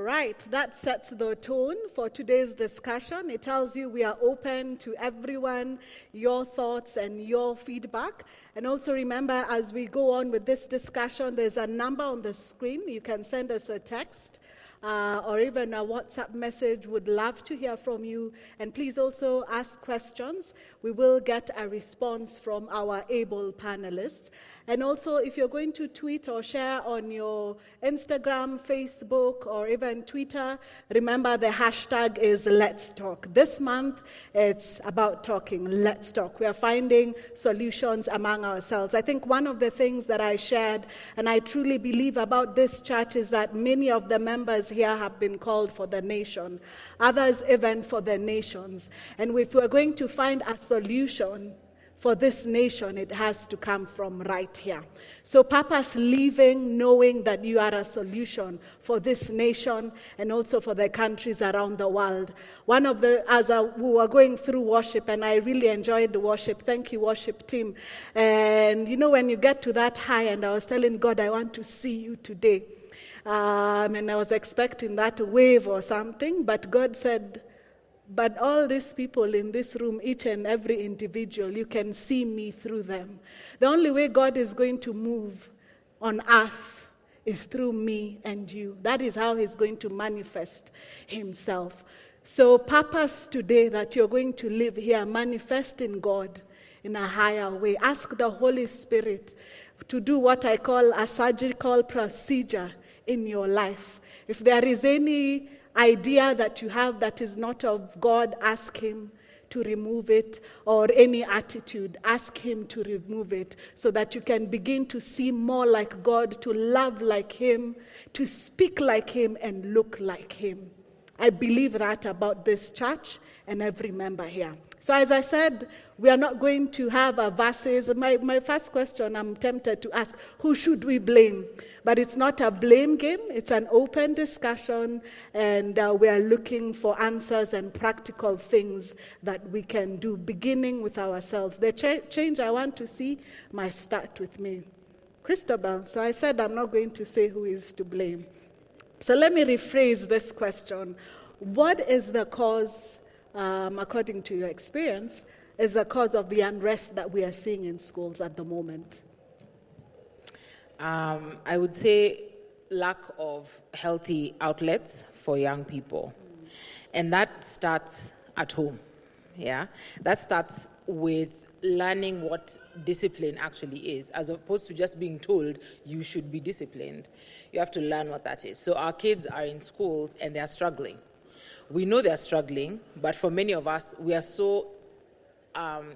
right, that sets the tone for today's discussion. It tells you we are open to everyone, your thoughts and your feedback. And also remember, as we go on with this discussion, there's a number on the screen. You can send us a text or even a WhatsApp message. Would love to hear from you. And please also ask questions. We will get a response from our able panelists. And also, if you're going to tweet or share on your Instagram, Facebook, or even Twitter, remember the hashtag is Let's Talk. This month, it's about talking. Let's talk. We are finding solutions among ourselves. I think one of the things that I shared, and I truly believe about this church, is that many of the members here have been called for the nation, others even for the nations. And if we're going to find a solution for this nation, it has to come from right here. So purpose living, knowing that you are a solution for this nation and also for the countries around the world. One of the, we were going through worship, and I really enjoyed the worship. Thank you, worship team. And you know, when you get to that high, and I was telling God, I want to see you today. And I was expecting that wave or something, but God said, but all these people in this room, each and every individual, you can see me through them. The only way God is going to move on earth is through me and you. That is how he's going to manifest himself. So purpose today that you're going to live here, manifest in God in a higher way. Ask the Holy Spirit to do what I call a surgical procedure in your life. If there is any idea that you have that is not of God, ask him to remove it, or any attitude, ask him to remove it, so that you can begin to see more like God, to love like him, to speak like him, and look like him. I believe that about this church and every member here. So as I said, we are not going to have a verses. My first question, I'm tempted to ask, who should we blame? But it's not a blame game. It's an open discussion, and we are looking for answers and practical things that we can do, beginning with ourselves. The change I want to see must start with me. Christabel, so I said I'm not going to say who is to blame. So let me rephrase this question. What is the cause, according to your experience, is the cause of the unrest that we are seeing in schools at the moment? I would say lack of healthy outlets for young people. And that starts at home, yeah? That starts with learning what discipline actually is, as opposed to just being told you should be disciplined. You have to learn what that is. So our kids are in schools and they are struggling. We know they're struggling, but for many of us, we are so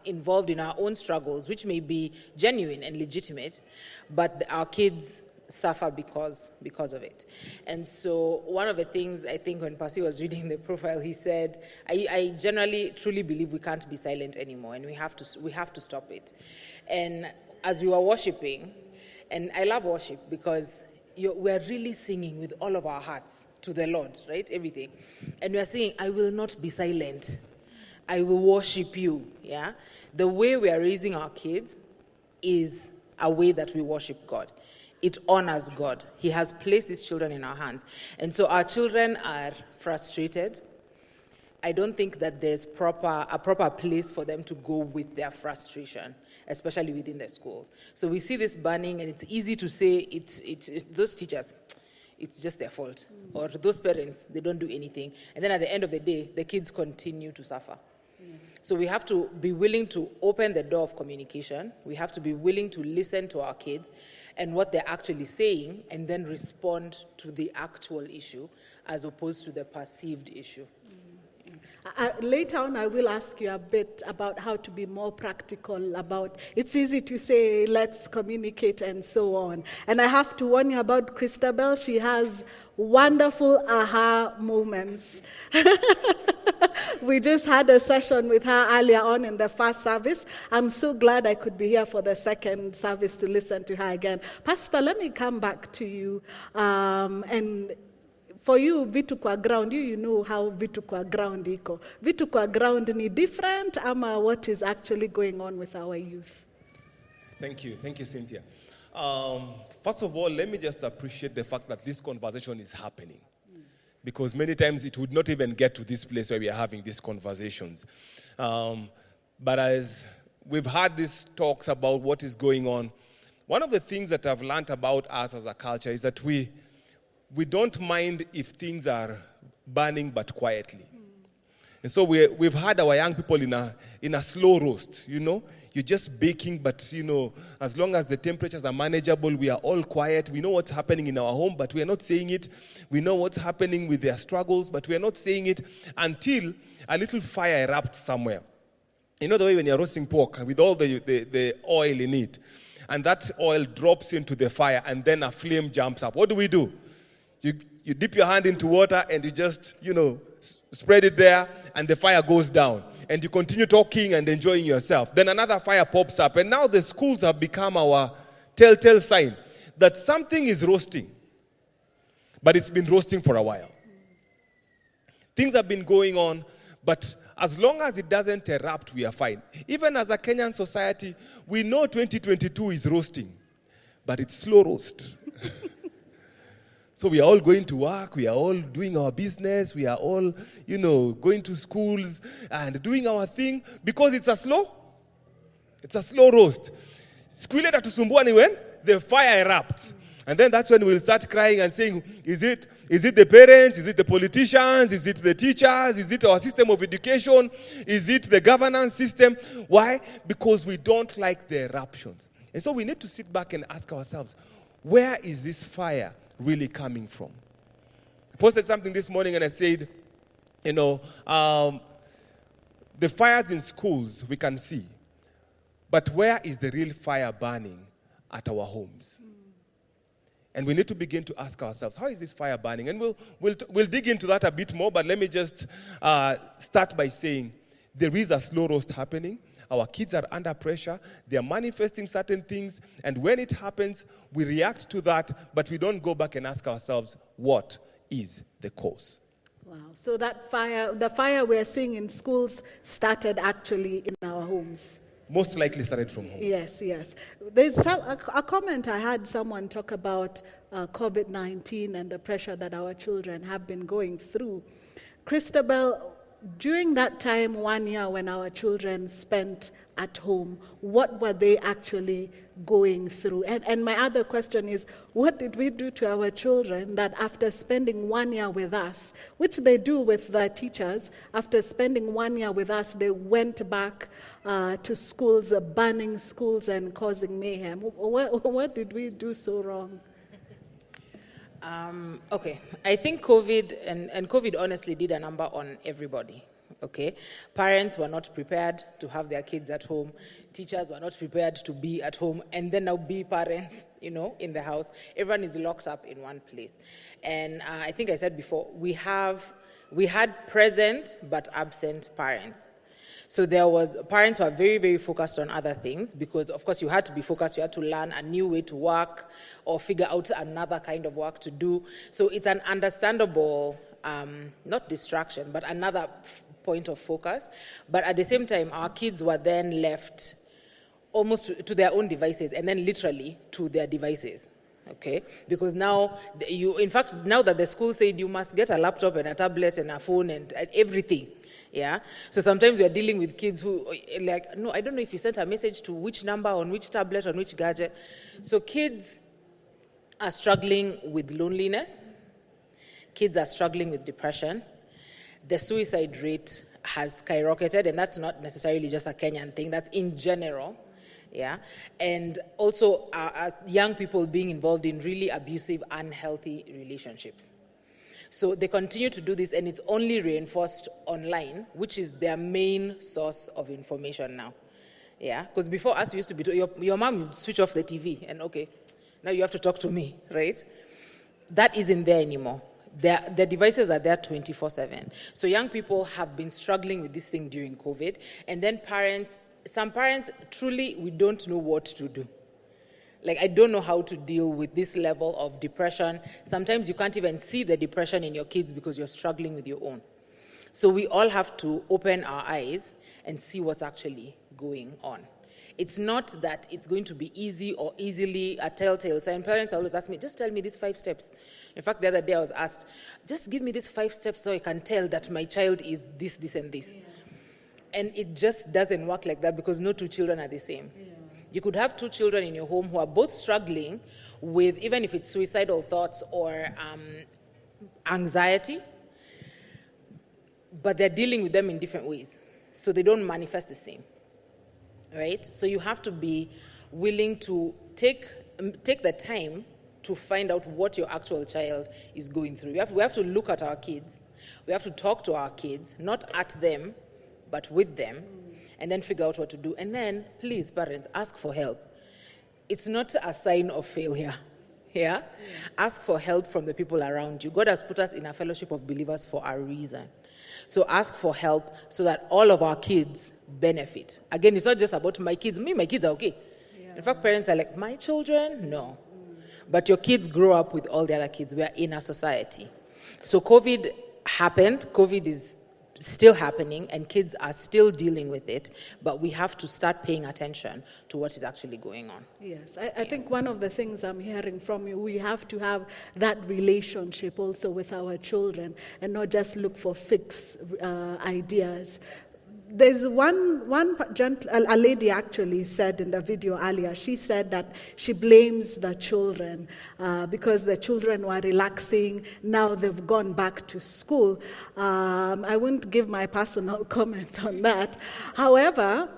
involved in our own struggles, which may be genuine and legitimate, but our kids suffer because of it. And so one of the things, I think when Pasi was reading the profile, he said, I generally truly believe we can't be silent anymore, and we have to stop it. And as we were worshiping, and I love worship because we're really singing with all of our hearts to the Lord, right? Everything. And we're saying, I will not be silent. I will worship you, yeah? The way we are raising our kids is a way that we worship God. It honors God. He has placed his children in our hands. And so our children are frustrated. I don't think that there's a proper place for them to go with their frustration, especially within the schools. So we see this burning, and it's easy to say those teachers, it's just their fault. Or those parents, they don't do anything. And then at the end of the day, the kids continue to suffer. So we have to be willing to open the door of communication. We have to be willing to listen to our kids and what they're actually saying, and then respond to the actual issue as opposed to the perceived issue. Later on, I will ask you a bit about how to be more practical about, it's easy to say, let's communicate and so on. And I have to warn you about Christabel. She has wonderful aha moments. We just had a session with her earlier on in the first service. I'm so glad I could be here for the second service to listen to her again. Pastor, let me come back to you. And for you, vitu kwa ground, you know how vitu kwa ground iko. Vitu kwa ground ni different, ama what is actually going on with our youth? Thank you, Cynthia. First of all, let me just appreciate the fact that this conversation is happening. because many times it would not even get to this place where we are having these conversations. But as we've had these talks about what is going on, one of the things that I've learned about us as a culture is that we don't mind if things are burning, but quietly. And so we've had our young people in a slow roast, You're just baking, but, as long as the temperatures are manageable, we are all quiet. We know what's happening in our home, but we are not saying it. We know what's happening with their struggles, but we are not saying it until a little fire erupts somewhere. You know the way when you're roasting pork with all the oil in it, and that oil drops into the fire, and then a flame jumps up. What do? You dip your hand into water, and you just, spread it there, and the fire goes down. And you continue talking and enjoying yourself. Then another fire pops up. And now the schools have become our telltale sign that something is roasting. But it's been roasting for a while. Things have been going on, but as long as it doesn't erupt, we are fine. Even as a Kenyan society, we know 2022 is roasting, but it's slow roast. So we are all going to work, we are all doing our business, we are all, going to schools and doing our thing because it's a slow roast. Siku ile tatusumbua ni when the fire erupts. And then that's when we'll start crying and saying, is it the parents? Is it the politicians? Is it the teachers? Is it our system of education? Is it the governance system? Why? Because we don't like the eruptions. And so we need to sit back and ask ourselves, where is this fire really coming from? I posted something this morning and I said, the fires in schools we can see, but where is the real fire burning at our homes? And we need to begin to ask ourselves, how is this fire burning? And we'll dig into that a bit more, but let me just start by saying there is a slow roast happening. Our kids are under pressure. They are manifesting certain things. And when it happens, we react to that, but we don't go back and ask ourselves, what is the cause? Wow. So the fire we're seeing in schools started actually in our homes. Most likely started from home. Yes. There's a comment I had someone talk about COVID-19 and the pressure that our children have been going through. Christabel, during that time, 1 year when our children spent at home, what were they actually going through? And my other question is, what did we do to our children that after spending 1 year with us, which they do with the teachers, after spending 1 year with us, they went back to schools, burning schools and causing mayhem? What did we do so wrong? Okay, I think COVID, and COVID honestly did a number on everybody, okay? Parents were not prepared to have their kids at home. Teachers were not prepared to be at home and then now be parents, in the house. Everyone is locked up in one place. And I think I said before, we had present but absent parents. So parents were very, very focused on other things because, of course, you had to be focused. You had to learn a new way to work or figure out another kind of work to do. So it's an understandable, not distraction, but another point of focus. But at the same time, our kids were then left almost to their own devices and then literally to their devices. Okay, because now now that the school said you must get a laptop and a tablet and a phone and everything. Yeah. So sometimes you're dealing with kids who no, I don't know if you sent a message to which number, on which tablet, on which gadget. So kids are struggling with loneliness. Kids are struggling with depression. The suicide rate has skyrocketed, and that's not necessarily just a Kenyan thing. That's in general. Yeah. And also young people being involved in really abusive, unhealthy relationships. So they continue to do this, and it's only reinforced online, which is their main source of information now. Yeah, because before us, we used to be your mom would switch off the TV, and okay, now you have to talk to me, right? That isn't there anymore. The devices are there 24/7. So young people have been struggling with this thing during COVID, and then some parents, truly, we don't know what to do. I don't know how to deal with this level of depression. Sometimes you can't even see the depression in your kids because you're struggling with your own. So we all have to open our eyes and see what's actually going on. It's not that it's going to be easy or easily a telltale sign. Parents always ask me, just tell me these 5 steps. In fact, the other day I was asked, just give me these 5 steps so I can tell that my child is this, this, and this. Yeah. And it just doesn't work like that because no 2 children are the same. Yeah. You could have 2 children in your home who are both struggling with, even if it's suicidal thoughts or anxiety, but they're dealing with them in different ways. So they don't manifest the same. Right? So you have to be willing to take the time to find out what your actual child is going through. We have to look at our kids. We have to talk to our kids, not at them, but with them, and then figure out what to do. And then, please, parents, ask for help. It's not a sign of failure. Yeah? Yes. Ask for help from the people around you. God has put us in a fellowship of believers for a reason. So ask for help so that all of our kids benefit. Again, it's not just about my kids. My kids are okay. Yeah. In fact, parents are like, my children? No. But your kids grow up with all the other kids. We are in a society. So COVID happened. COVID is still happening, and kids are still dealing with it, but we have to start paying attention to what is actually going on. Yes, I think one of the things I'm hearing from you, we have to have that relationship also with our children and not just look for fixed ideas. There's a lady actually said in the video earlier, she said that she blames the children because the children were relaxing, now they've gone back to school. I won't give my personal comments on that. However,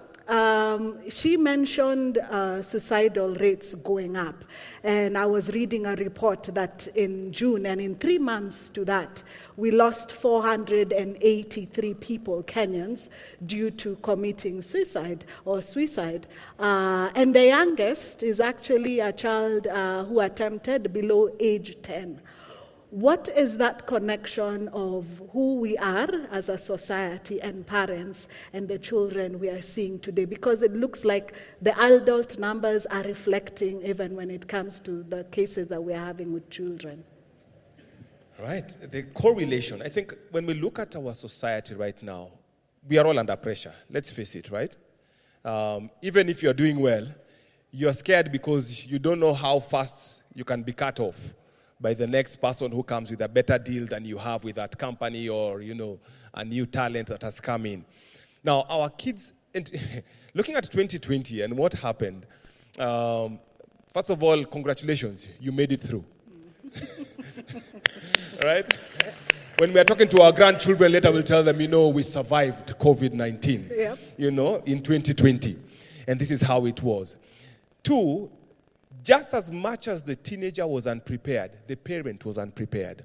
she mentioned suicidal rates going up. And I was reading a report that in June, and in 3 months to that, we lost 483 people, Kenyans, due to committing suicide. And the youngest is actually a child who attempted below age 10. What is that connection of who we are as a society and parents and the children we are seeing today? Because it looks like the adult numbers are reflecting even when it comes to the cases that we are having with children. Right. The correlation. I think when we look at our society right now, we are all under pressure. Let's face it, right? Even if you're doing well, you're scared because you don't know how fast you can be cut off by the next person who comes with a better deal than you have with that company or, a new talent that has come in. Now, our kids, looking at 2020 and what happened, first of all, congratulations, you made it through. Right? When we are talking to our grandchildren later, we'll tell them, we survived COVID-19, yep. In 2020. And this is how it was. 2, just as much as the teenager was unprepared, the parent was unprepared.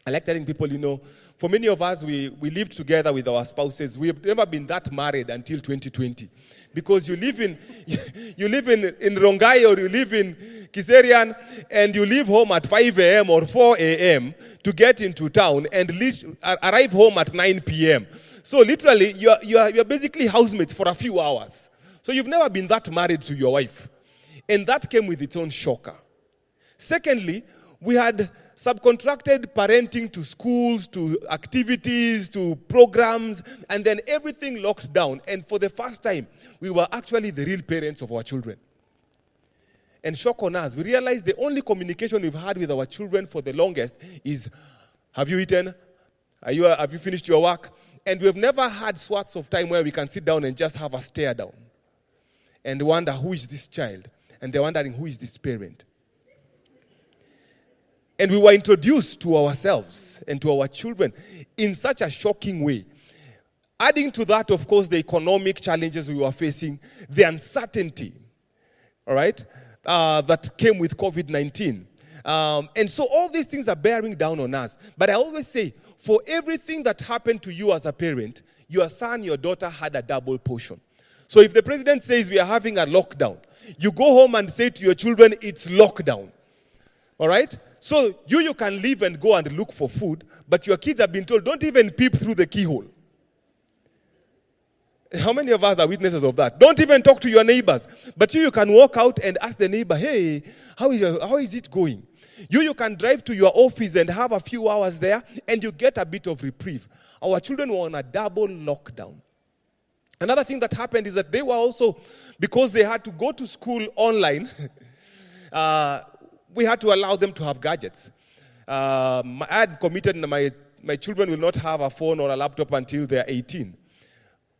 I like telling people, for many of us, we lived together with our spouses. We have never been that married until 2020. Because you live in Rongai or you live in Kiserian and you leave home at 5 a.m. or 4 a.m. to get into town and arrive home at 9 p.m. So literally, you're basically housemates for a few hours. So you've never been that married to your wife. And that came with its own shocker. Secondly, we had subcontracted parenting to schools, to activities, to programs, and then everything locked down. And for the first time, we were actually the real parents of our children. And shock on us, we realized the only communication we've had with our children for the longest is, have you eaten? Have you finished your work? And we've never had swaths of time where we can sit down and just have a stare down and wonder, who is this child? And they're wondering, who is this parent? And we were introduced to ourselves and to our children in such a shocking way. Adding to that, of course, the economic challenges we were facing, the uncertainty, all right, that came with COVID-19. And so all these things are bearing down on us. But I always say, for everything that happened to you as a parent, your son, your daughter had a double portion. So if the president says we are having a lockdown, you go home and say to your children, it's lockdown. All right? So you can leave and go and look for food, but your kids have been told, don't even peep through the keyhole. How many of us are witnesses of that? Don't even talk to your neighbors. But you can walk out and ask the neighbor, hey, how is it going? You can drive to your office and have a few hours there, and you get a bit of reprieve. Our children were on a double lockdown. Another thing that happened is that they were also, because they had to go to school online, we had to allow them to have gadgets. I had committed my children will not have a phone or a laptop until they're 18.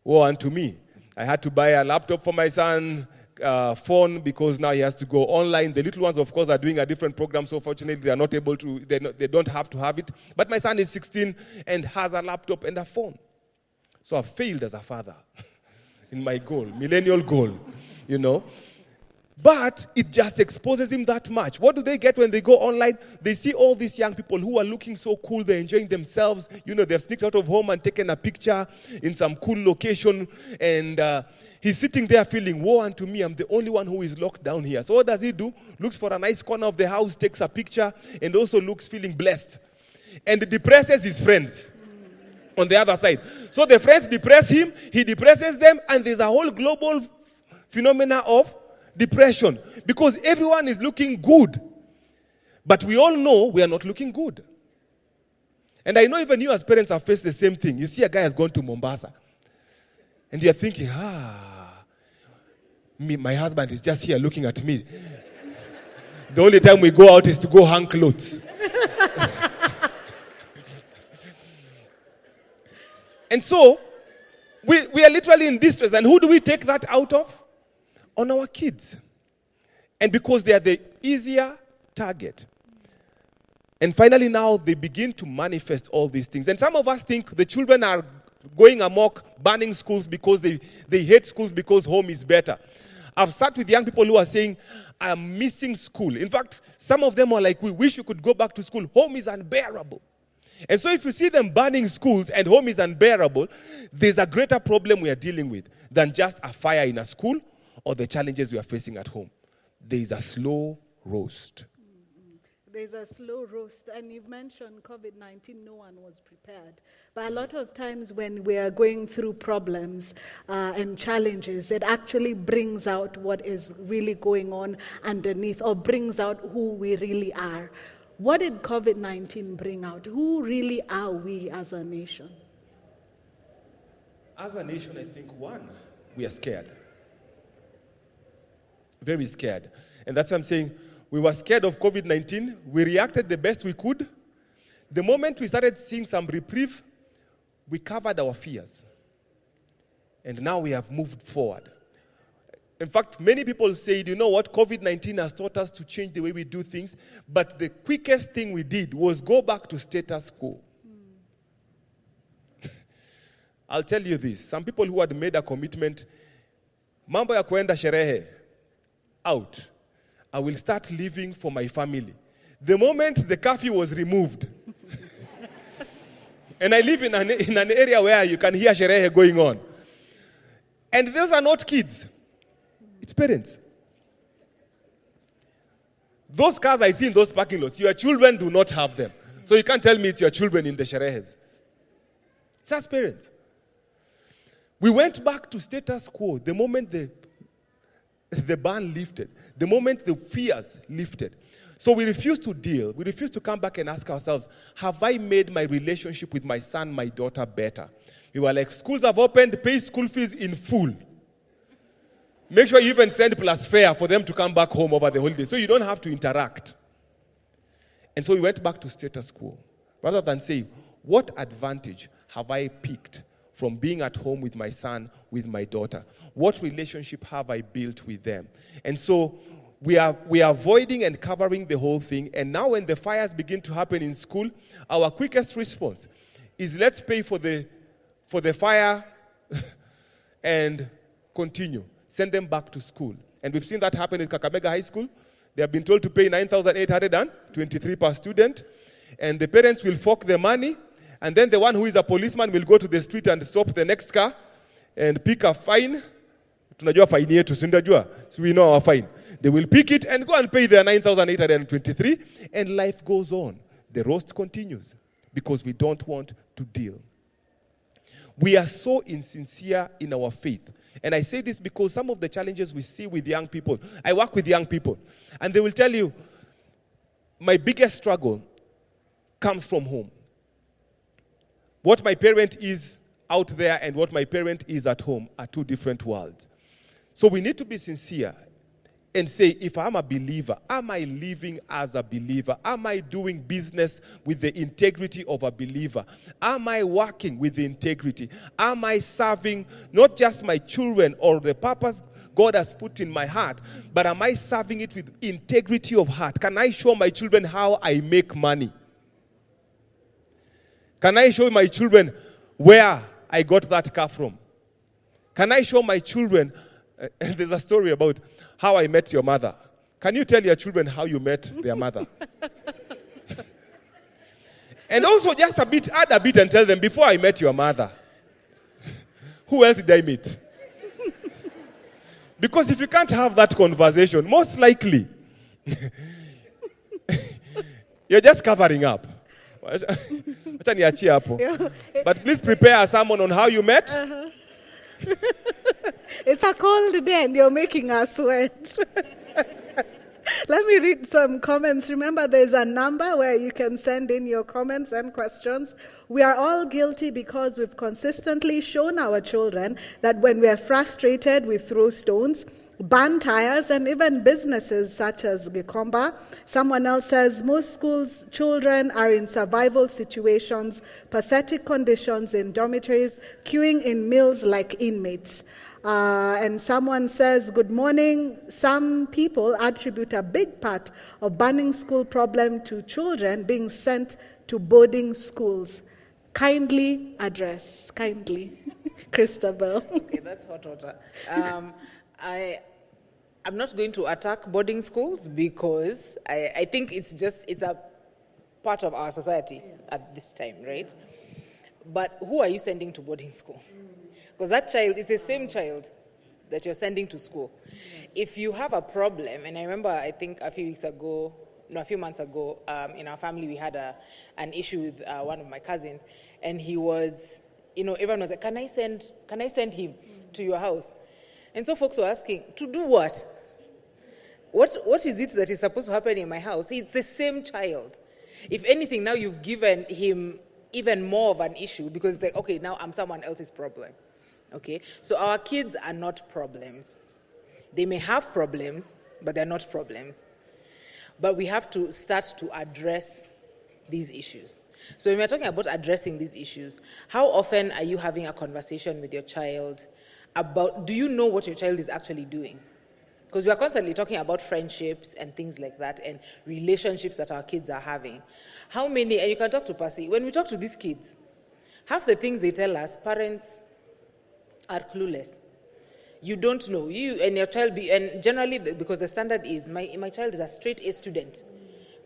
Woe unto me. I had to buy a laptop for my son, phone, because now he has to go online. The little ones, of course, are doing a different program, so fortunately they are not able to, they don't have to have it. But my son is 16 and has a laptop and a phone. So I failed as a father in my goal, millennial goal, you know. But it just exposes him that much. What do they get when they go online? They see all these young people who are looking so cool, they're enjoying themselves. You know, they've sneaked out of home and taken a picture in some cool location. And he's sitting there feeling, woe unto me, I'm the only one who is locked down here. So what does he do? Looks for a nice corner of the house, takes a picture, and also looks feeling blessed. And depresses his friends on the other side. So the friends depress him, he depresses them, and there's a whole global phenomena of depression because everyone is looking good. But we all know we are not looking good. And I know even you as parents have faced the same thing. You see a guy has gone to Mombasa, and you're thinking, my husband is just here looking at me. The only time we go out is to go hang clothes. And so, we are literally in distress. And who do we take that out of? On our kids. And because they are the easier target. And finally now, they begin to manifest all these things. And some of us think the children are going amok, banning schools because they hate schools because home is better. I've sat with young people who are saying, I'm missing school. In fact, some of them are like, we wish we could go back to school. Home is unbearable. And so if you see them banning schools and home is unbearable, there's a greater problem we are dealing with than just a fire in a school or the challenges we are facing at home. There is a slow roast. There's a slow roast. And you've mentioned COVID-19, no one was prepared. But a lot of times when we are going through problems and challenges, it actually brings out what is really going on underneath or brings out who we really are. What did COVID-19 bring out? Who really are we as a nation? As a nation, I think, one, we are scared. Very scared. And that's why I'm saying we were scared of COVID-19. We reacted the best we could. The moment we started seeing some reprieve, we covered our fears. And now we have moved forward. In fact, many people say, you know what, COVID-19 has taught us to change the way we do things, but the quickest thing we did was go back to status quo. I'll tell you this. Some people who had made a commitment, mambo ya kuenda sherehe, out. I will start living for my family. The moment the curfew was removed, and I live in an area where you can hear sherehe going on, and those are not kids. It's parents. Those cars I see in those parking lots, your children do not have them. So you can't tell me it's your children in the sherehes. It's us parents. We went back to status quo the moment the ban lifted, the moment the fears lifted. So we refused to deal. We refused to come back and ask ourselves, have I made my relationship with my son, my daughter better? We were like, schools have opened, pay school fees in full. Make sure you even send plus fare for them to come back home over the holiday so you don't have to interact. And so we went back to status quo. Rather than say, what advantage have I picked from being at home with my son, with my daughter? What relationship have I built with them? And so we are avoiding and covering the whole thing. And now when the fires begin to happen in school, our quickest response is let's pay for the fire and continue. Send them back to school. And we've seen that happen in Kakamega High School. They have been told to pay 9,823 per student. And the parents will fork the money. And then the one who is a policeman will go to the street and stop the next car and pick a fine. Tunajua fine yetu, sindajua. So we know our fine. They will pick it and go and pay their 9,823. And life goes on. The roast continues because we don't want to deal. We are so insincere in our faith. And I say this because some of the challenges we see with young people, I work with young people, and they will tell you, my biggest struggle comes from home. What my parent is, out there and what my parent is at home are two different worlds. So we need to be sincere and say, if I'm a believer, am I living as a believer? Am I doing business with the integrity of a believer? Am I working with the integrity? Am I serving not just my children or the purpose God has put in my heart, but am I serving it with integrity of heart? Can I show my children how I make money? Can I show my children where I got that car from? Can I show my children, there's a story about how I met your mother. Can you tell your children how you met their mother? And also just add a bit and tell them, before I met your mother, who else did I meet? Because if you can't have that conversation, most likely, you're just covering up. But please prepare a sermon on how you met. Uh-huh. It's a cold day and you're making us sweat. Let me read some comments. Remember, there's a number where you can send in your comments and questions. We are all guilty because we've consistently shown our children that when we are frustrated, we throw stones, burn tires, and even businesses such as Gikomba. Someone else says, most schools' children are in survival situations, pathetic conditions in dormitories, queuing in meals like inmates. And someone says, good morning. Some people attribute a big part of burning school problem to children being sent to boarding schools. Kindly address. Kindly. Christabel. Okay, that's hot water. I'm not going to attack boarding schools because I think it's a part of our society at this time, right? But who are you sending to boarding school? Because that child is the same child that you're sending to school. Yes. If you have a problem, and I remember, I think a few months ago, in our family we had an issue with one of my cousins, and he was, everyone was like, can I send him to your house? And so folks were asking, to do what? What is it that is supposed to happen in my house? It's the same child. If anything, now you've given him even more of an issue because it's like, okay, now I'm someone else's problem. Okay, so our kids are not problems. They may have problems, but they're not problems. But we have to start to address these issues. So when we're talking about addressing these issues, how often are you having a conversation with your child about, do you know what your child is actually doing? Because we are constantly talking about friendships and things like that and relationships that our kids are having. How many, and you can talk to Percy, when we talk to these kids, half the things they tell us, parents are clueless. You don't know. You and your child and generally because the standard is my child is a straight A student.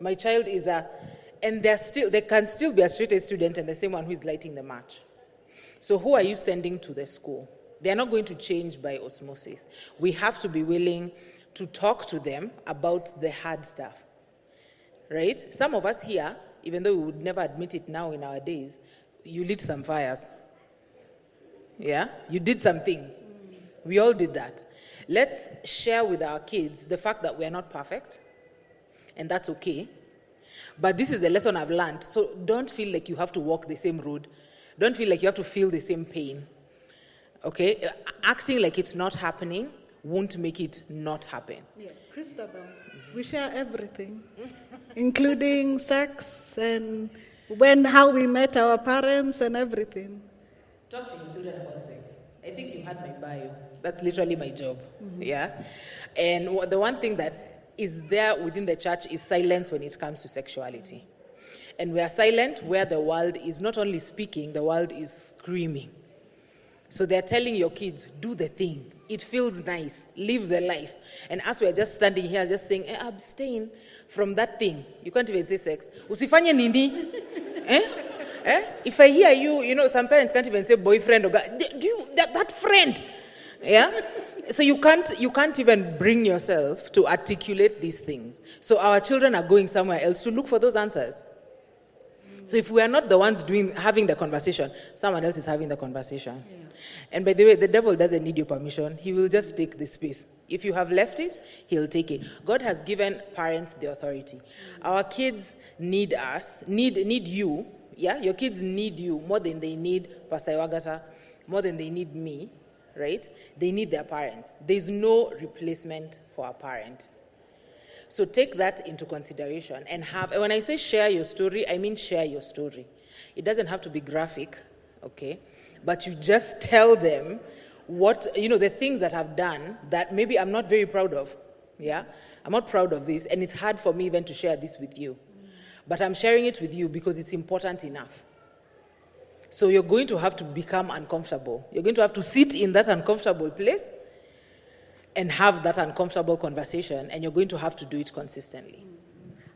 My child is and they can still be a straight A student and the same one who is lighting the match. So who are you sending to the school? They are not going to change by osmosis. We have to be willing to talk to them about the hard stuff. Right? Some of us here, even though we would never admit it now in our days, you lit some fires. Yeah? You did some things. We all did that. Let's share with our kids the fact that we are not perfect, and that's okay. But this is the lesson I've learned. So don't feel like you have to walk the same road. Don't feel like you have to feel the same pain. Okay? Acting like it's not happening won't make it not happen. Yeah, Christabel, we share everything, including sex and how we met our parents and everything. Talk to your children about sex. I think you had my bio. That's literally my job. Mm-hmm. Yeah? And the one thing that is there within the church is silence when it comes to sexuality. And we are silent where the world is not only speaking, the world is screaming. So they're telling your kids, do the thing. It feels nice. Live the life. And as we're just standing here, just saying, abstain from that thing. You can't even say sex. Usifanye nini? If I hear you, some parents can't even say boyfriend or that friend. Yeah? So you can't even bring yourself to articulate these things. So our children are going somewhere else to look for those answers. So if we are not the ones having the conversation, someone else is having the conversation. Yeah. And by the way, the devil doesn't need your permission. He will just take the space. If you have left it, he'll take it. God has given parents the authority. Our kids need us, need you, Yeah, your kids need you more than they need Pastor Ewagata, more than they need me, right? They need their parents. There's no replacement for a parent. So take that into consideration and when I say share your story, I mean share your story. It doesn't have to be graphic, okay? But you just tell them the things that I've done that maybe I'm not very proud of, yeah? I'm not proud of this, and it's hard for me even to share this with you. But I'm sharing it with you because it's important enough. So you're going to have to become uncomfortable. You're going to have to sit in that uncomfortable place and have that uncomfortable conversation, and you're going to have to do it consistently.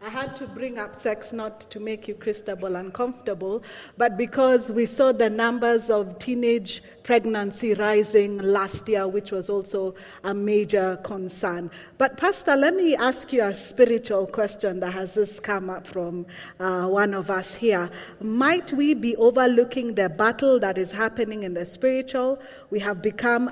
I had to bring up sex not to make you, Christabel, uncomfortable, but because we saw the numbers of teenage pregnancy rising last year, which was also a major concern. But Pastor, let me ask you a spiritual question that has just come up from one of us here. Might we be overlooking the battle that is happening in the spiritual? We have become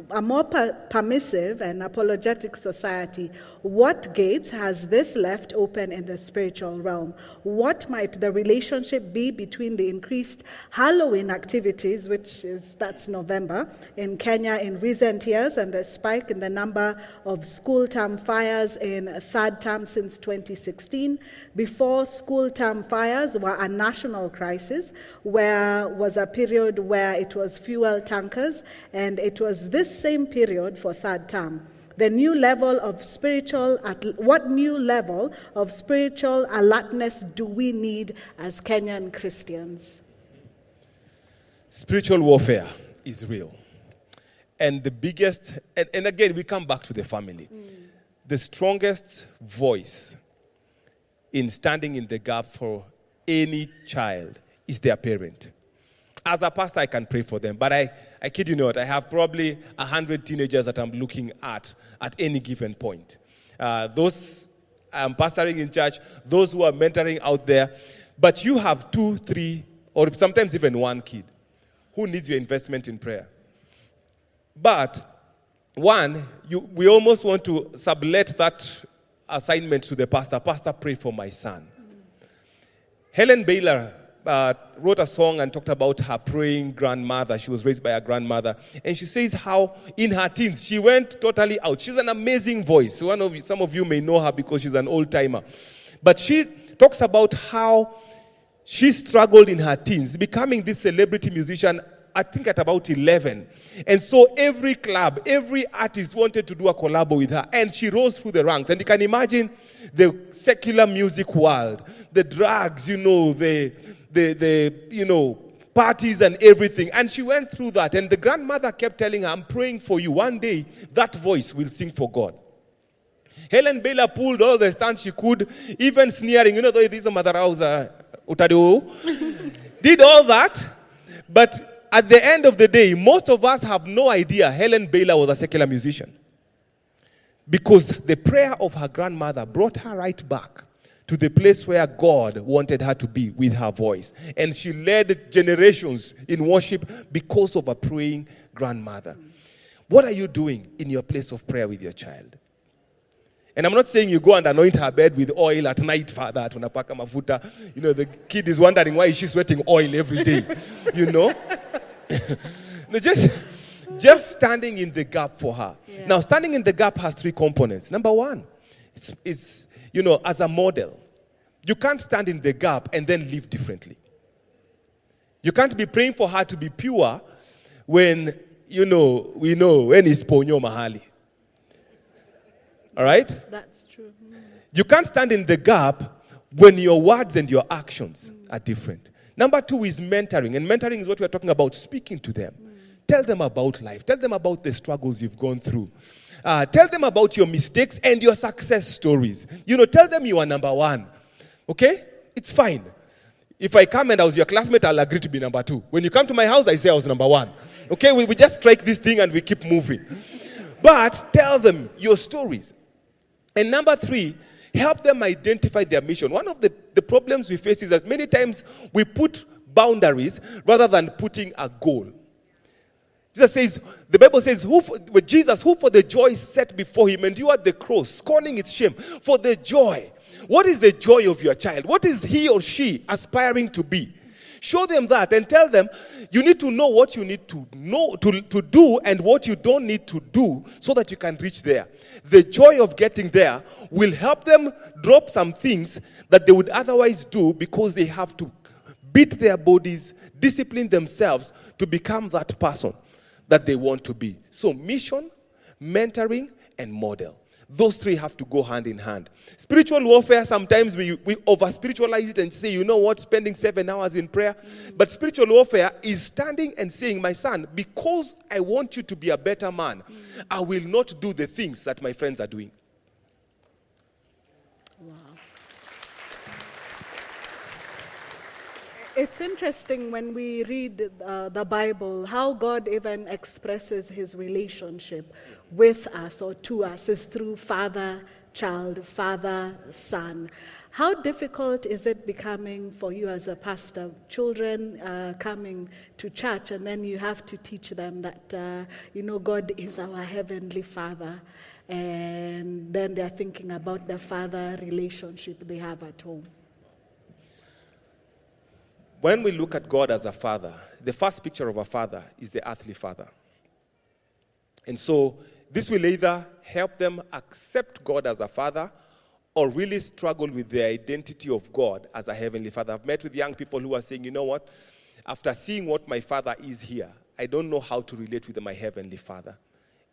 a more permissive and apologetic society. What gates has this left open in the spiritual realm? What might the relationship be between the increased Halloween activities, that's November, in Kenya in recent years, and the spike in the number of school term fires in third term since 2016? Before school term fires were a national crisis, where was a period where it was fuel tankers, and it was this same period for third term. What new level of spiritual alertness do we need as Kenyan Christians? Spiritual warfare is real. And the biggest, and again, we come back to the family. The strongest voice in standing in the gap for any child is their parent. As a pastor, I can pray for them, but I kid you not, I have probably 100 teenagers that I'm looking at any given point. Those I'm pastoring in church, those who are mentoring out there, but you have 2, 3, or sometimes even one kid who needs your investment in prayer. But we almost want to sublet that assignment to the pastor. Pastor, pray for my son. Helen Baylor wrote a song and talked about her praying grandmother. She was raised by her grandmother. And she says how in her teens, she went totally out. She's an amazing voice. Some of you may know her because she's an old-timer. But she talks about how she struggled in her teens, becoming this celebrity musician, I think at about 11. And so every club, every artist wanted to do a collab with her. And she rose through the ranks. And you can imagine the secular music world, the drugs, the parties and everything. And she went through that. And the grandmother kept telling her, I'm praying for you. One day, that voice will sing for God. Helen Baylor pulled all the stunts she could, even sneering. Though this is a mother house, did all that. But at the end of the day, most of us have no idea Helen Baylor was a secular musician. Because the prayer of her grandmother brought her right back to the place where God wanted her to be with her voice. And she led generations in worship because of a praying grandmother. What are you doing in your place of prayer with your child? And I'm not saying you go and anoint her bed with oil at night, Father, tunapaka mafuta. The kid is wondering why is she sweating oil every day, No, just standing in the gap for her. Yeah. Now, standing in the gap has 3 components. Number 1, it's as a model. You can't stand in the gap and then live differently. You can't be praying for her to be pure when, we know when it's ponyo mahali. All right? That's true. You can't stand in the gap when your words and your actions are different. Number 2 is mentoring. And mentoring is what we're talking about, speaking to them. Tell them about life. Tell them about the struggles you've gone through. Tell them about your mistakes and your success stories. Tell them you are number 1. Okay? It's fine. If I come and I was your classmate, I'll agree to be number 2. When you come to my house, I say I was number 1. Okay? We just strike this thing and we keep moving. But tell them your stories. And number 3, help them identify their mission. One of the problems we face is that many times we put boundaries rather than putting a goal. The Bible says, Jesus, who for the joy set before him endured the cross, scorning its shame, for the joy. What is the joy of your child? What is he or she aspiring to be? Show them that and tell them you need to know what you need to know to do and what you don't need to do so that you can reach there. The joy of getting there will help them drop some things that they would otherwise do because they have to beat their bodies, discipline themselves to become that person that they want to be. So mission, mentoring, and model. Those three have to go hand in hand. Spiritual warfare, sometimes we over-spiritualize it and say, you know what, spending 7 hours in prayer. But spiritual warfare is standing and saying, my son, because I want you to be a better man, I will not do the things that my friends are doing. Wow. It's interesting when we read the Bible, how God even expresses his relationship with us or to us is through father-child, father-son. How difficult is it becoming for you as a pastor, children coming to church, and then you have to teach them that, God is our heavenly Father, and then they're thinking about the father relationship they have at home? When we look at God as a father, the first picture of a father is the earthly father. And so this will either help them accept God as a father or really struggle with the identity of God as a heavenly father. I've met with young people who are saying, you know what, after seeing what my father is here, I don't know how to relate with my heavenly father.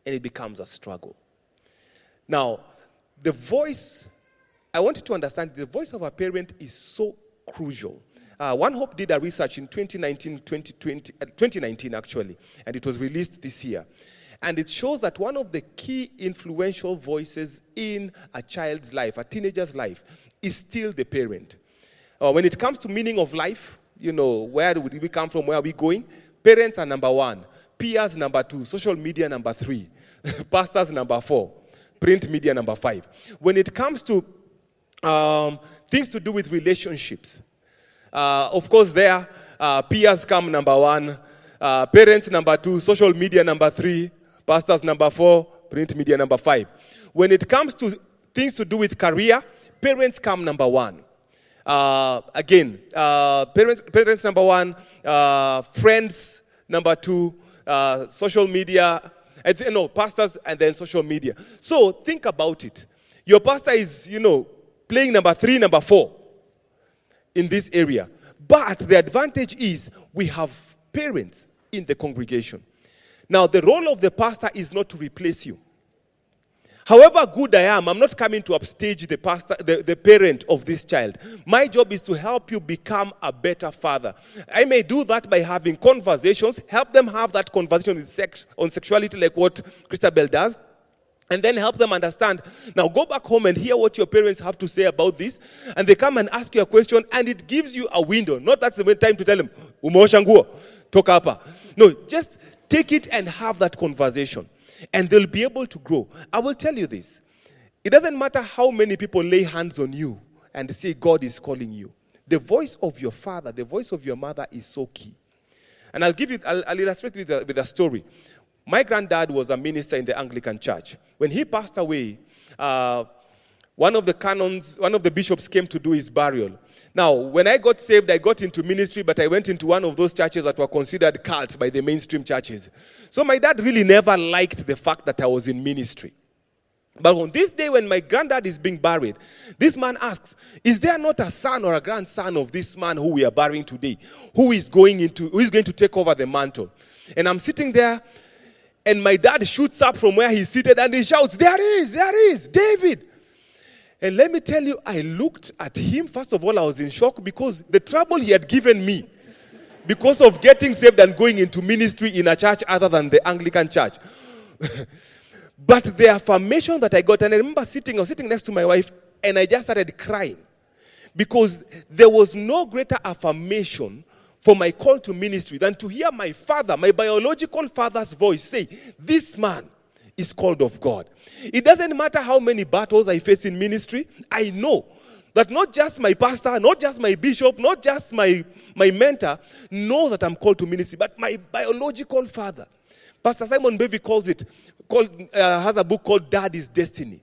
And it becomes a struggle. Now, the voice, I want you to understand, the voice of a parent is so crucial. One Hope did a research in 2019 actually, and it was released this year. And it shows that one of the key influential voices in a child's life, a teenager's life, is still the parent. When it comes to meaning of life, where do we come from, where are we going? Parents are number 1, peers number 2, social media number 3, pastors number 4, print media number 5. When it comes to things to do with relationships, of course there, peers come number 1, parents number 2, social media number 3, pastors number 4, print media number 5. When it comes to things to do with career, parents come number 1. Parents number 1, friends number 2, social media, pastors and then social media. So think about it. Your pastor is, playing number 3, number 4 in this area. But the advantage is we have parents in the congregation. Now, the role of the pastor is not to replace you. However good I am, I'm not coming to upstage the pastor, the parent of this child. My job is to help you become a better father. I may do that by having conversations, help them have that conversation on sexuality like what Christabel does, and then help them understand. Now go back home and hear what your parents have to say about this, and they come and ask you a question, and it gives you a window. Not that's the time to tell them, umeosha nguo, toka hapa. No, just take it and have that conversation. And they'll be able to grow. I will tell you this. It doesn't matter how many people lay hands on you and say God is calling you. The voice of your father, the voice of your mother is so key. And I'll illustrate with a story. My granddad was a minister in the Anglican church. When he passed away, one of the bishops came to do his burial. Now, when I got saved, I got into ministry, but I went into one of those churches that were considered cults by the mainstream churches. So my dad really never liked the fact that I was in ministry. But on this day when my granddad is being buried, this man asks, is there not a son or a grandson of this man who we are burying today, who is going to take over the mantle? And I'm sitting there, and my dad shoots up from where he's seated, and he shouts, there is, David. And let me tell you, I looked at him. First of all, I was in shock because the trouble he had given me because of getting saved and going into ministry in a church other than the Anglican church. But the affirmation that I got, and I remember I was sitting next to my wife, and I just started crying because there was no greater affirmation for my call to ministry than to hear my father, my biological father's voice say, this man is called of God. It doesn't matter how many battles I face in ministry. I know that not just my pastor, not just my bishop, not just my mentor knows that I'm called to ministry, but my biological father. Pastor Simon Bevy has a book called Daddy's Destiny.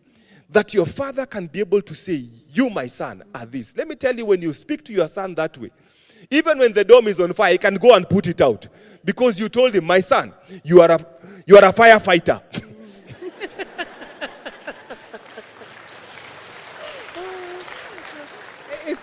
That your father can be able to say, you, my son, are this. Let me tell you, when you speak to your son that way, Even when the dome is on fire, he can go and put it out. Because you told him, my son, you are a firefighter.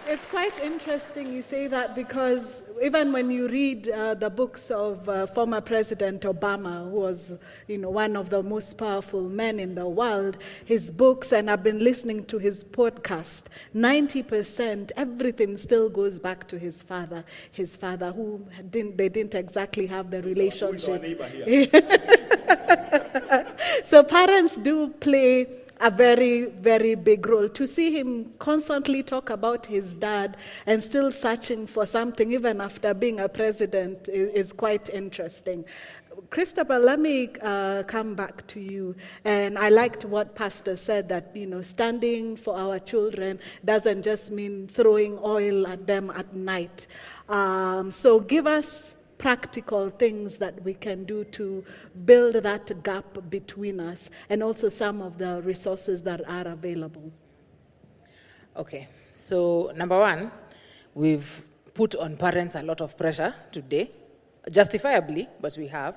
It's quite interesting you say that, because even when you read the books of former President Obama, who was, one of the most powerful men in the world, his books, and I've been listening to his podcast, 90%, everything still goes back to his father who they didn't exactly have the relationship. So parents do play a very, very big role. To see him constantly talk about his dad and still searching for something even after being a president is quite interesting. Christabel, let me come back to you. And I liked what Pastor said, that, standing for our children doesn't just mean throwing oil at them at night. So give us practical things that we can do to build that gap between us, and also some of the resources that are available. Okay, so number one, we've put on parents a lot of pressure today, justifiably, but we have.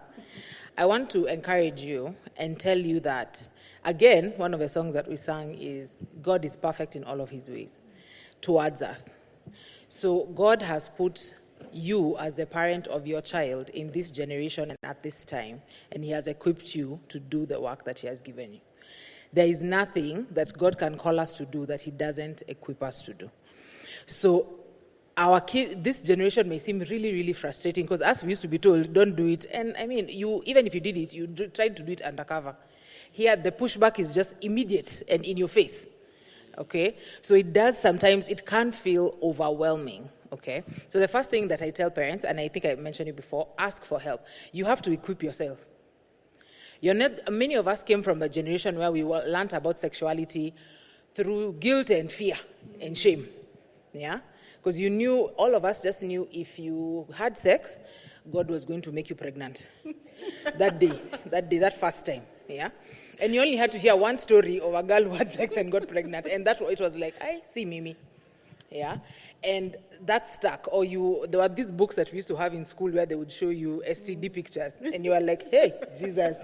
I want to encourage you and tell you that, again, one of the songs that we sang is, God is perfect in all of his ways towards us. So God has put you as the parent of your child in this generation and at this time, and he has equipped you to do the work that he has given you. There is nothing that God can call us to do that he doesn't equip us to do. So our this generation may seem really, really frustrating, because as we used to be told, don't do it. And I mean, even if you did it, you tried to do it undercover. Here, the pushback is just immediate and in your face. Okay? So it can feel overwhelming. Okay, so the first thing that I tell parents, and I think I mentioned it before, ask for help. You have to equip yourself. Many of us came from a generation where we learned about sexuality through guilt and fear and shame. Yeah, because all of us just knew if you had sex, God was going to make you pregnant. that first time. Yeah, and you only had to hear one story of a girl who had sex and got pregnant, and it was like, I see Mimi. Yeah, and that stuck. Or there were these books that we used to have in school where they would show you STD pictures, and you were like, hey, Jesus,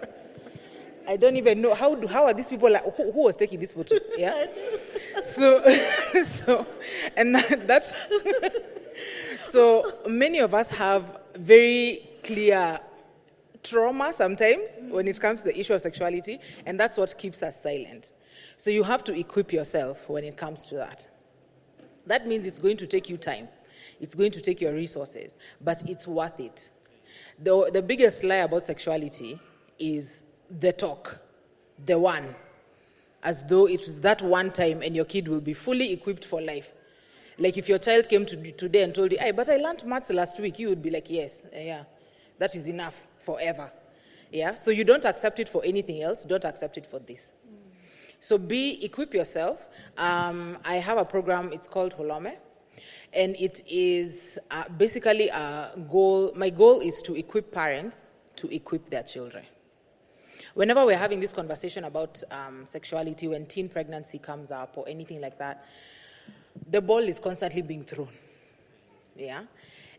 I don't even know how are these people, like, who was taking these photos? Yeah. So many of us have very clear trauma sometimes when it comes to the issue of sexuality, and that's what keeps us silent. So you have to equip yourself when it comes to that. That means it's going to take you time. It's going to take your resources, but it's worth it. The biggest lie about sexuality is the talk, the one, as though it was that one time and your kid will be fully equipped for life. Like if your child came to you today and told you, hey, but I learned maths last week, you would be like, yes, yeah, that is enough forever. Yeah, so you don't accept it for anything else, don't accept it for this. So equip yourself. I have a program, it's called Holome, and it is basically a goal. My goal is to equip parents to equip their children. Whenever we're having this conversation about sexuality, when teen pregnancy comes up or anything like that, the ball is constantly being thrown. Yeah?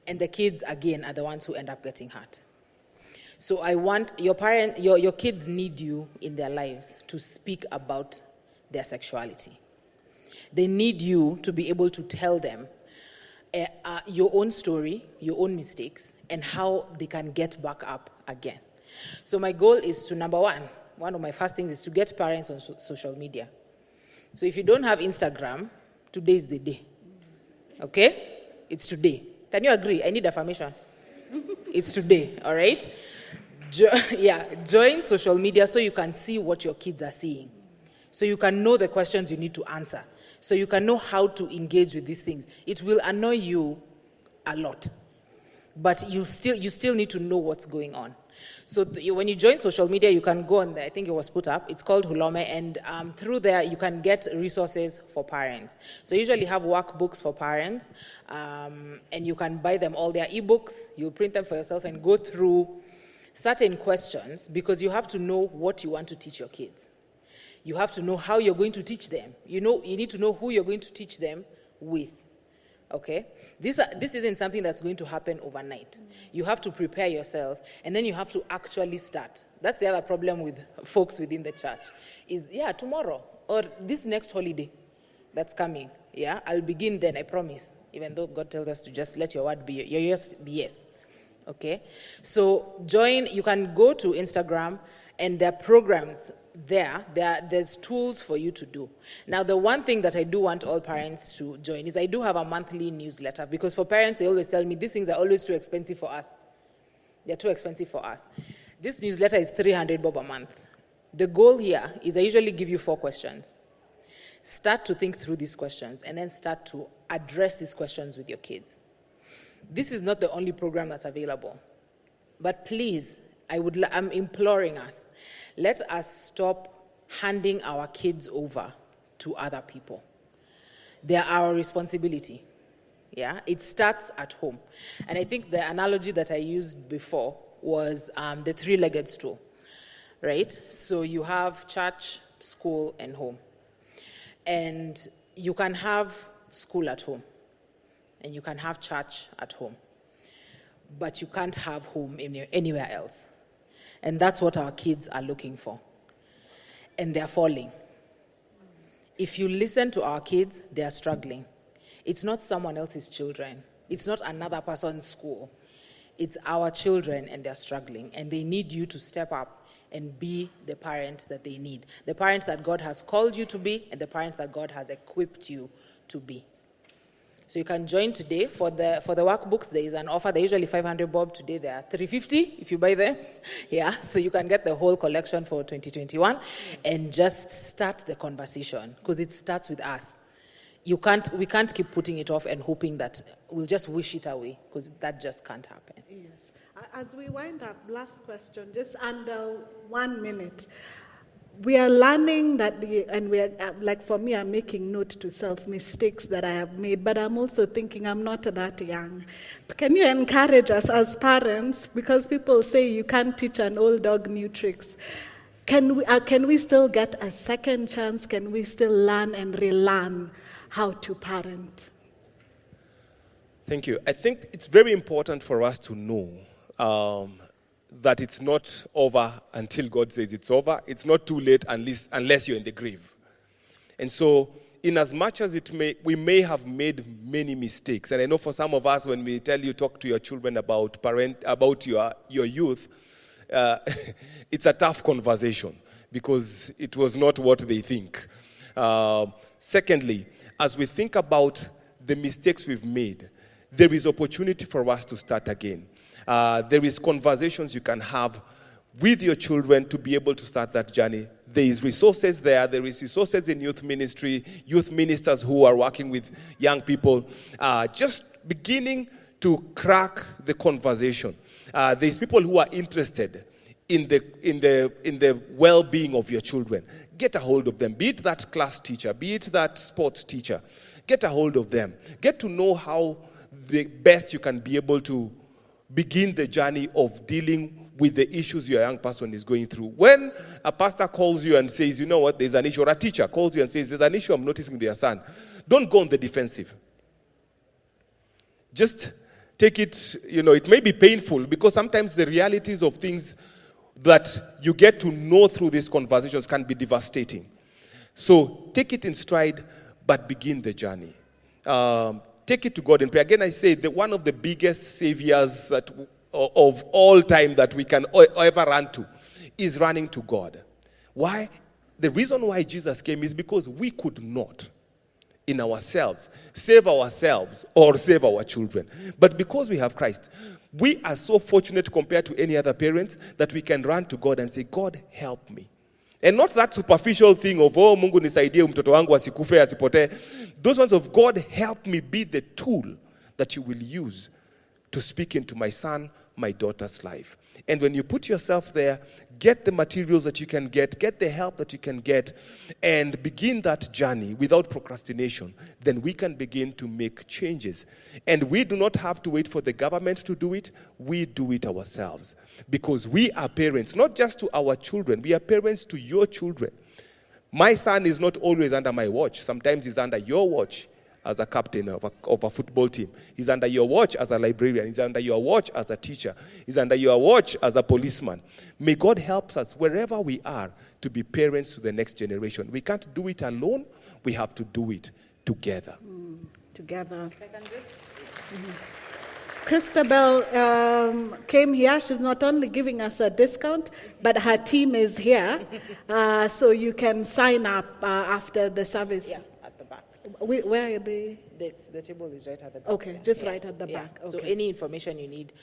And the kids, again, are the ones who end up getting hurt. So I want your kids need you in their lives to speak about their sexuality. They need you to be able to tell them your own story, your own mistakes, and how they can get back up again. So my goal is to, number one of my first things is to get parents on social media. So if you don't have Instagram, today is the day. Okay? It's today. Can you agree? I need affirmation. It's today, all right? Join social media so you can see what your kids are seeing. So you can know the questions you need to answer. So you can know how to engage with these things. It will annoy you a lot. But you still need to know what's going on. So when you join social media, you can go on there. I think it was put up. It's called Hulome, and through there, you can get resources for parents. So you usually have workbooks for parents, and you can buy them all. Their ebooks. You print them for yourself and go through certain questions, because you have to know what you want to teach your kids. You have to know how you're going to teach them. You need to know who you're going to teach them with. Okay? This isn't something that's going to happen overnight. You have to prepare yourself, and then you have to actually start. That's the other problem with folks within the church, is, tomorrow, or this next holiday that's coming, I'll begin then, I promise, even though God tells us to just let your word be your yes, be yes. Okay? So you can go to Instagram, and there are programs there's tools for you to do. Now, the one thing that I do want all parents to join is I do have a monthly newsletter, because for parents, they always tell me these things are always too expensive for us. They're too expensive for us. This newsletter is 300 bob a month. The goal here is I usually give you 4 questions. Start to think through these questions, and then start to address these questions with your kids. This is not the only program that's available. But please, I'm imploring us, let us stop handing our kids over to other people. They're our responsibility. It starts at home. And I think the analogy that I used before was the 3-legged stool, right? So you have church, school, and home. And you can have school at home, and you can have church at home, but you can't have home anywhere else. And that's what our kids are looking for. And they're falling. If you listen to our kids, they are struggling. It's not someone else's children. It's not another person's school. It's our children, and they're struggling. And they need you to step up and be the parent that they need. The parent that God has called you to be, and the parent that God has equipped you to be. So you can join today. For the workbooks, there is an offer. They're usually 500 bob. Today they are 350 if you buy them. So you can get the whole collection for 2021 and just start the conversation, because it starts with us. We can't keep putting it off and hoping that we'll just wish it away, because that just can't happen. Yes. As we wind up, last question, just under 1 minute. We are learning that, and we are, like for me, I'm making note to self mistakes that I have made, but I'm also thinking I'm not that young. Can you encourage us as parents, because people say you can't teach an old dog new tricks? Can we still get a second chance? Can we still learn and relearn how to parent? Thank you. I think it's very important for us to know that it's not over until God says it's over. It's not too late unless you're in the grave. And so, in as much as we may have made many mistakes, and I know for some of us, when we tell you talk to your children about your youth, it's a tough conversation, because it was not what they think. Secondly, as we think about the mistakes we've made, there is opportunity for us to start again. There is conversations you can have with your children to be able to start that journey. There is resources there. There is resources in youth ministry, youth ministers who are working with young people, just beginning to crack the conversation. There's people who are interested in the well-being of your children. Get a hold of them. Be it that class teacher, be it that sports teacher. Get a hold of them. Get to know how the best you can be able to begin the journey of dealing with the issues your young person is going through. When a pastor calls you and says, you know what, there's an issue, or a teacher calls you and says, there's an issue I'm noticing with your son, don't go on the defensive. Just take it, it may be painful, because sometimes the realities of things that you get to know through these conversations can be devastating. So take it in stride, but begin the journey. Take it to God in prayer. Again, I say that one of the biggest saviors of all time that we can ever run to is running to God. Why? The reason why Jesus came is because we could not, in ourselves, save ourselves or save our children. But because we have Christ, we are so fortunate compared to any other parents that we can run to God and say, God, help me. And not that superficial thing of, oh, Mungu nisaidie mtoto wangu asikufe asipotee. Those ones of, God, help me be the tool that you will use to speak into my son, my daughter's life. And when you put yourself there, get the materials that you can get the help that you can get, and begin that journey without procrastination, then we can begin to make changes. And we do not have to wait for the government to do it. We do it ourselves. Because we are parents, not just to our children, we are parents to your children. My son is not always under my watch. Sometimes he's under your watch. as a captain of a football team. He's under your watch as a librarian. He's under your watch as a teacher. He's under your watch as a policeman. May God help us wherever we are to be parents to the next generation. We can't do it alone. We have to do it together. Together. If I can just... Christabel came here. She's not only giving us a discount, but her team is here. So you can sign up after the service. Yeah, at the back. Where are they? The table is right at the back. Okay, just right at the back. So Okay. any information you need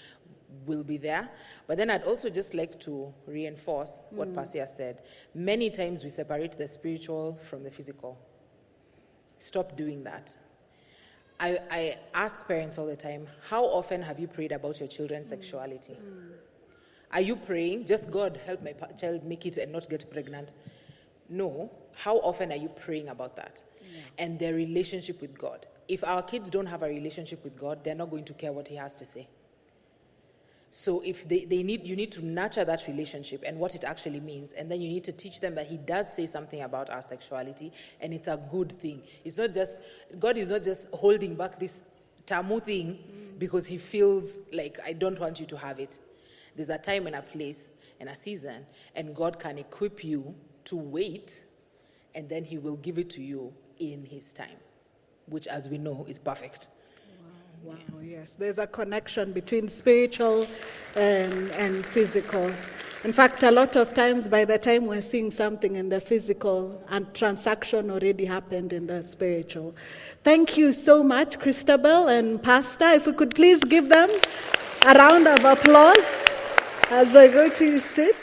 will be there. But then I'd also just like to reinforce what Pasia said. Many times we separate the spiritual from the physical. Stop doing that. I ask parents all the time, how often have you prayed about your children's sexuality? Are you praying, just God help my child make it and not get pregnant? No. How often are you praying about that? And their relationship with God. If our kids don't have a relationship with God, they're not going to care what he has to say. So if you need to nurture that relationship and what it actually means, and then you need to teach them that he does say something about our sexuality, and it's a good thing. It's not just, God is not just holding back this tamu thing because he feels like, I don't want you to have it. There's a time and a place and a season, and God can equip you to wait, and then he will give it to you in his time, which, as we know, is perfect. Wow, yes. There's a connection between spiritual and physical. In fact, a lot of times by the time we're seeing something in the physical, and transaction already happened in the spiritual. Thank you so much, Christabel and Pastor. If we could please give them a round of applause as they go to sit.